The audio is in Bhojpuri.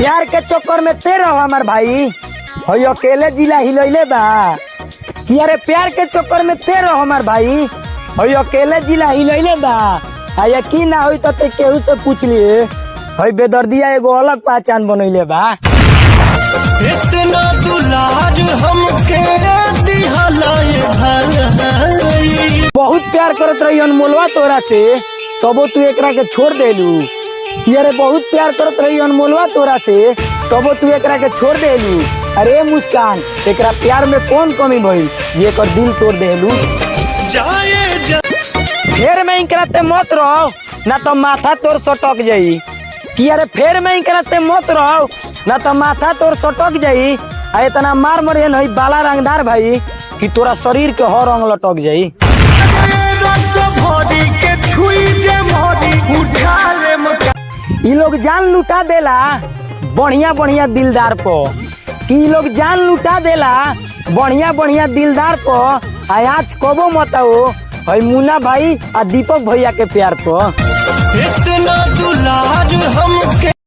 प्यार के चक्कर में ते रहो हमार भाई, हई अकेले जिला हिलैले बा कि अरे प्यार के चक्कर में ते रहो हमार भाई, हई अकेले जिला हिलैले बा। आ यकीन ना होई तो केहू से पूछ लिए, हई बेदर्दिया एगो अलग पहचान बनैले बा। इतना दुलार हमके दिहला भाई, बहुत प्यार करत रही अनमोलवा तोरा से, तबो तू एकरा के छोड़ देलू। कि अरे बहुत प्यार करत रही अनमोलवा तोरा से, तबो तू एकरा के छोड़ देलू। अरे मुस्कान, एकरा प्यार में कौन कमी भइल जे एकर दिल तोड़ देलू। फेर में इकराते मत रहो ना तो माथा तोर सटक जाई। कि अरे फेर में इकराते मत रहो ना तो माथा तोर सटक जाई। आ इतना मार मरिए नहीं बाला रंगदार भाई कि तोरा शरीर के हर अंग लटक जाई। ई लोग जान लुटा देला बढ़िया बढ़िया दिलदार को, कि लोग जान लुटा देला बढ़िया बढ़िया दिलदार को। आज कबो मत आओ हई मुन्ना भाई आ दीपक भैया के प्यार को। इतना दुलार हमके